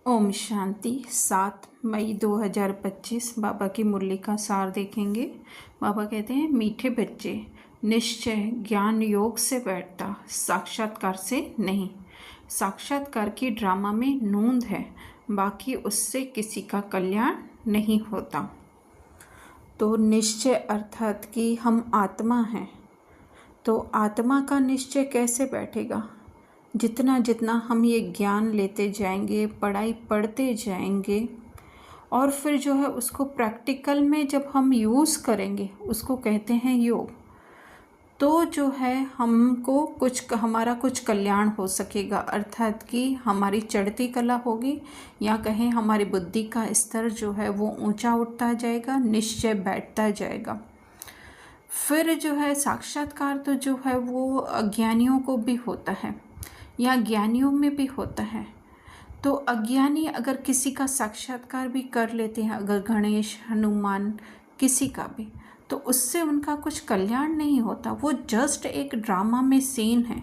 ओम शांति। 7 मई 2025 बाबा की मुरली का सार देखेंगे। बाबा कहते हैं, मीठे बच्चे, निश्चय ज्ञान योग से बैठता, साक्षात्कार से नहीं। साक्षात्कार की ड्रामा में नूंद है, बाकी उससे किसी का कल्याण नहीं होता। तो निश्चय अर्थात कि हम आत्मा हैं, तो आत्मा का निश्चय कैसे बैठेगा? जितना जितना हम ये ज्ञान लेते जाएंगे, पढ़ाई पढ़ते जाएंगे, और फिर जो है उसको प्रैक्टिकल में जब हम यूज़ करेंगे, उसको कहते हैं योग। तो जो है हमको हमारा कुछ कल्याण हो सकेगा, अर्थात कि हमारी चढ़ती कला होगी, या कहें हमारी बुद्धि का स्तर जो है वो ऊंचा उठता जाएगा, निश्चय बैठता जाएगा। फिर जो है साक्षात्कार तो जो है वो अज्ञानियों को भी होता है या ज्ञानियों में भी होता है। तो अज्ञानी अगर किसी का साक्षात्कार भी कर लेते हैं, अगर गणेश, हनुमान, किसी का भी, तो उससे उनका कुछ कल्याण नहीं होता। वो जस्ट एक ड्रामा में सीन है।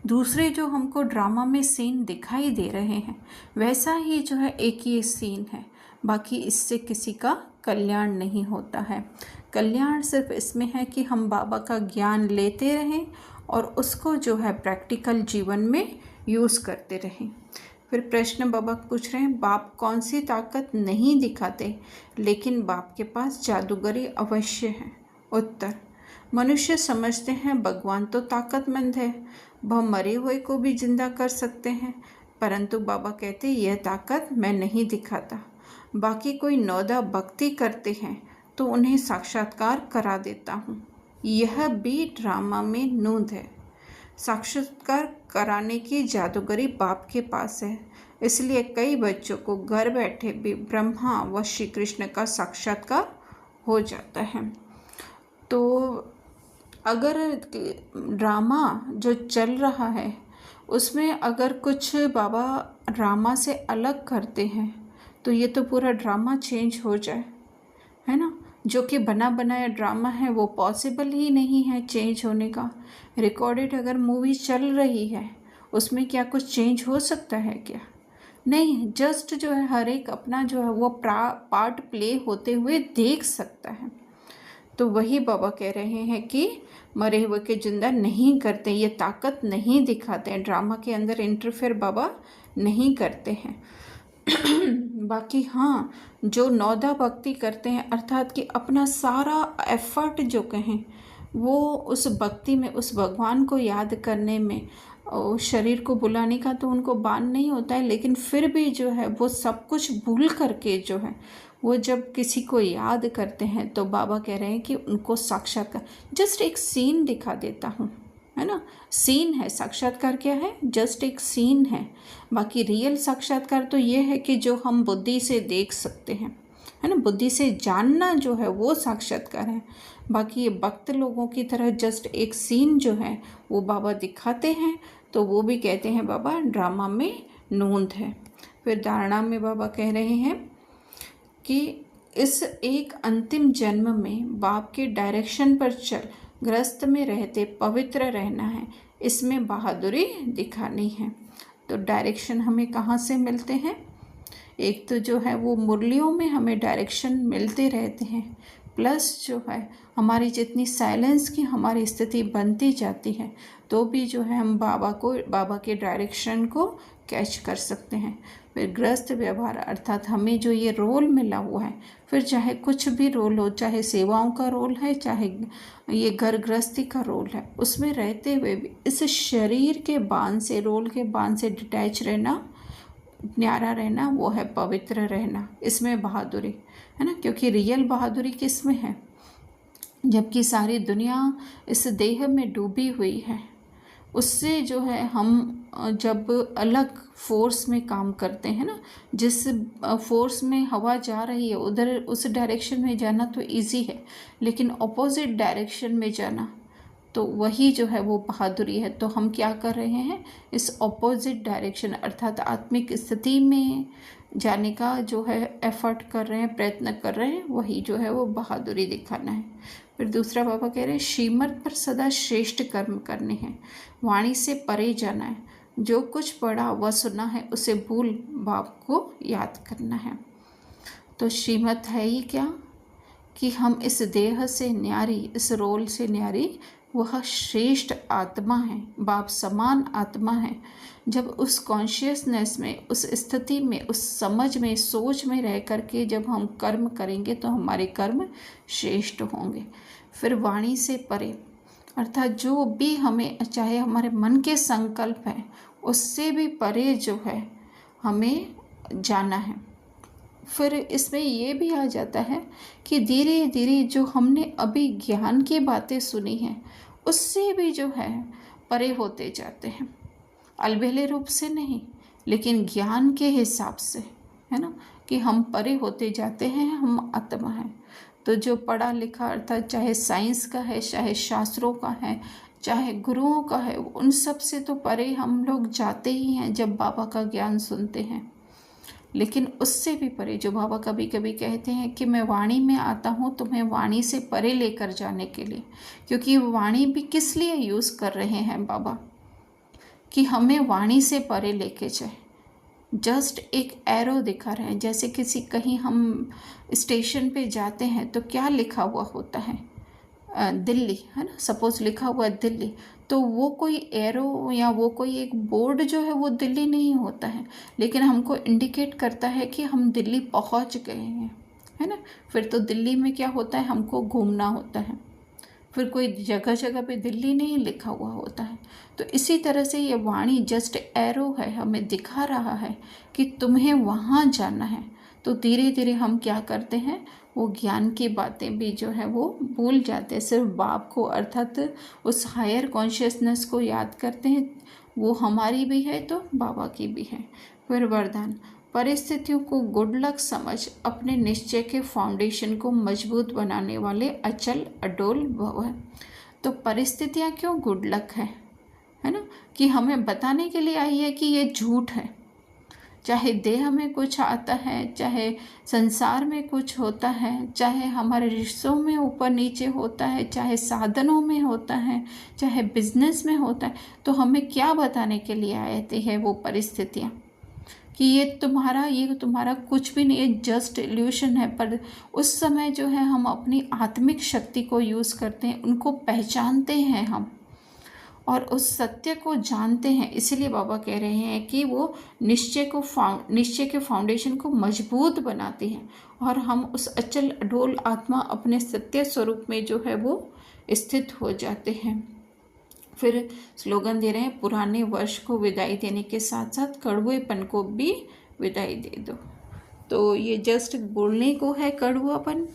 दूसरे जो हमको ड्रामा में सीन दिखाई दे रहे हैं, वैसा ही जो है एक ये सीन है, बाकी इससे किसी का कल्याण नहीं होता है। कल्याण सिर्फ इसमें है कि हम बाबा का ज्ञान लेते रहें और उसको जो है प्रैक्टिकल जीवन में यूज़ करते रहें। फिर प्रश्न बाबा पूछ रहे हैं, बाप कौन सी ताकत नहीं दिखाते, लेकिन बाप के पास जादूगरी अवश्य है? उत्तर, मनुष्य समझते हैं भगवान तो ताकतमंद है, वह मरे हुए को भी जिंदा कर सकते हैं, परंतु बाबा कहते यह ताकत मैं नहीं दिखाता। बाकी कोई नौदा भक्ति करते हैं तो उन्हें साक्षात्कार करा देता हूँ। यह भी ड्रामा में नूंद है। साक्षात्कार कराने की जादूगरी बाप के पास है, इसलिए कई बच्चों को घर बैठे भी ब्रह्मा व श्री कृष्ण का साक्षात्कार हो जाता है। तो अगर ड्रामा जो चल रहा है उसमें अगर कुछ बाबा ड्रामा से अलग करते हैं तो ये तो पूरा ड्रामा चेंज हो जाए, है ना। जो कि बना बनाया ड्रामा है वो पॉसिबल ही नहीं है चेंज होने का। रिकॉर्डेड अगर मूवी चल रही है उसमें क्या कुछ चेंज हो सकता है क्या? नहीं, जस्ट जो है हर एक अपना जो है वो पार्ट प्ले होते हुए देख सकता है। तो वही बाबा कह रहे हैं कि मरे हुए के जिंदा नहीं करते, ये ताकत नहीं दिखाते हैं, ड्रामा के अंदर इंटरफेयर बाबा नहीं करते हैं। बाकी हाँ, जो नौदा भक्ति करते हैं, अर्थात कि अपना सारा एफर्ट जो कहें वो उस भक्ति में, उस भगवान को याद करने में, शरीर को बुलाने का तो उनको बान नहीं होता है, लेकिन फिर भी जो है वो सब कुछ भूल करके जो है वो जब किसी को याद करते हैं तो बाबा कह रहे हैं कि उनको साक्षात्कार, जस्ट एक सीन दिखा देता हूँ, है ना। सीन है, साक्षात्कार क्या है? जस्ट एक सीन है। बाकी रियल साक्षात्कार तो ये है कि जो हम बुद्धि से देख सकते हैं, है ना, बुद्धि से जानना जो है वो साक्षात्कार है। बाकी ये भक्त लोगों की तरह जस्ट एक सीन जो है वो बाबा दिखाते हैं, तो वो भी कहते हैं बाबा ड्रामा में नूंद है। फिर धारणा में बाबा कह रहे हैं कि इस एक अंतिम जन्म में बाप के डायरेक्शन पर चल गृहस्थ में रहते पवित्र रहना है, इसमें बहादुरी दिखानी है। तो डायरेक्शन हमें कहाँ से मिलते हैं? एक तो जो है वो मुरलियों में हमें डायरेक्शन मिलते रहते हैं, प्लस जो है हमारी जितनी साइलेंस की हमारी स्थिति बनती जाती है तो भी जो है हम बाबा के डायरेक्शन को कैच कर सकते हैं। फिर गृहस्थ व्यवहार, अर्थात हमें जो ये रोल मिला हुआ है, फिर चाहे कुछ भी रोल हो, चाहे सेवाओं का रोल है, चाहे ये घर गृहस्थी का रोल है, उसमें रहते हुए भी इस शरीर के बांध से, रोल के बांध से डिटैच रहना, न्यारा रहना, वो है पवित्र रहना, इसमें बहादुरी, है ना। क्योंकि रियल बहादुरी किस में है? जबकि सारी दुनिया इस देह में डूबी हुई है, उससे जो है हम जब अलग फोर्स में काम करते हैं ना, जिस फोर्स में हवा जा रही है उधर उस डायरेक्शन में जाना तो इजी है, लेकिन ऑपोजिट डायरेक्शन में जाना तो वही जो है वो बहादुरी है। तो हम क्या कर रहे हैं? इस ऑपोजिट डायरेक्शन अर्थात आत्मिक स्थिति में जाने का जो है एफर्ट कर रहे हैं, प्रयत्न कर रहे हैं, वही जो है वो बहादुरी दिखाना है। फिर दूसरा बाबा कह रहे हैं, श्रीमत पर सदा श्रेष्ठ कर्म करने हैं, वाणी से परे जाना है, जो कुछ पढ़ा व सुना है उसे भूल बाप को याद करना है। तो श्रीमत है ही क्या कि हम इस देह से न्यारी, इस रोल से न्यारी, वह श्रेष्ठ आत्मा है, बाप समान आत्मा है। जब उस कॉन्शियसनेस में, उस स्थिति में, उस समझ में, सोच में रह करके जब हम कर्म करेंगे तो हमारे कर्म श्रेष्ठ होंगे। फिर वाणी से परे, अर्थात जो भी हमें, चाहे हमारे मन के संकल्प हैं, उससे भी परे जो है हमें जाना है। फिर इसमें ये भी आ जाता है कि धीरे धीरे जो हमने अभी ज्ञान की बातें सुनी हैं उससे भी जो है परे होते जाते हैं। अलबेले रूप से नहीं, लेकिन ज्ञान के हिसाब से, है ना, कि हम परे होते जाते हैं, हम आत्मा हैं। तो जो पढ़ा लिखा, अर्थात चाहे साइंस का है, चाहे शास्त्रों का है, चाहे गुरुओं का है, उन सब से तो परे हम लोग जाते ही हैं जब बाबा का ज्ञान सुनते हैं। लेकिन उससे भी परे जो बाबा कभी कभी कहते हैं कि मैं वाणी में आता हूँ तुम्हें वाणी से परे लेकर जाने के लिए, क्योंकि वाणी भी किस लिए यूज़ कर रहे हैं बाबा, कि हमें वाणी से परे लेके जाए। जस्ट एक एरो दिखा रहे हैं, जैसे किसी कहीं हम स्टेशन पे जाते हैं तो क्या लिखा हुआ होता है, दिल्ली, है ना, सपोज लिखा हुआ है दिल्ली, तो वो कोई एरो या वो कोई एक बोर्ड जो है वो दिल्ली नहीं होता है, लेकिन हमको इंडिकेट करता है कि हम दिल्ली पहुंच गए हैं, है ना। फिर तो दिल्ली में क्या होता है, हमको घूमना होता है, फिर कोई जगह जगह पे दिल्ली नहीं लिखा हुआ होता है। तो इसी तरह से ये वाणी जस्ट एरो है, हमें दिखा रहा है कि तुम्हें वहाँ जाना है। तो धीरे धीरे हम क्या करते हैं, वो ज्ञान की बातें भी जो है वो भूल जाते हैं, सिर्फ बाप को, अर्थात उस हायर कॉन्शियसनेस को याद करते हैं। वो हमारी भी है तो बाबा की भी है। फिर वरदान, परिस्थितियों को गुड लक समझ अपने निश्चय के फाउंडेशन को मजबूत बनाने वाले अचल अडोल भव। तो परिस्थितियाँ क्यों गुड लक है ना, कि हमें बताने के लिए आई है कि ये झूठ है। चाहे देह में कुछ आता है, चाहे संसार में कुछ होता है, चाहे हमारे रिश्तों में ऊपर नीचे होता है, चाहे साधनों में होता है, चाहे बिजनेस में होता है, तो हमें क्या बताने के लिए आती है वो परिस्थितियाँ, कि ये तुम्हारा कुछ भी नहीं है, जस्ट इल्यूशन है। पर उस समय जो है हम अपनी आत्मिक शक्ति को यूज़ करते हैं, उनको पहचानते हैं हम, और उस सत्य को जानते हैं। इसीलिए बाबा कह रहे हैं कि वो निश्चय के फाउंडेशन को मजबूत बनाती हैं, और हम उस अचल अडोल आत्मा अपने सत्य स्वरूप में जो है वो स्थित हो जाते हैं। फिर स्लोगन दे रहे हैं, पुराने वर्ष को विदाई देने के साथ साथ कड़वेपन को भी विदाई दे दो। तो ये जस्ट बोलने को है कड़वापन,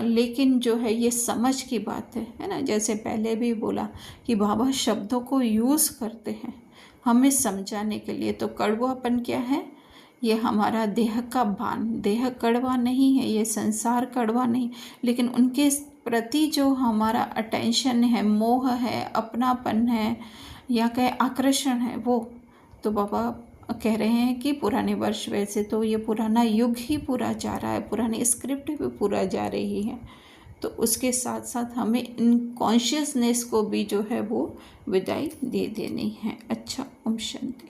लेकिन जो है ये समझ की बात है ना। जैसे पहले भी बोला कि बाबा शब्दों को यूज़ करते हैं हमें समझाने के लिए। तो कड़वापन क्या है, ये हमारा देह का भान, देह कड़वा नहीं है, ये संसार कड़वा नहीं, लेकिन उनके प्रति जो हमारा अटेंशन है, मोह है, अपनापन है, या कहे आकर्षण है, वो तो बाबा कह रहे हैं कि पुराने वर्ष, वैसे तो ये पुराना युग ही पूरा जा रहा है, पुरानी स्क्रिप्ट भी पूरा जा रही है, तो उसके साथ साथ हमें इन कॉन्शियसनेस को भी जो है वो विदाई दे देनी है। अच्छा, ओम शांति।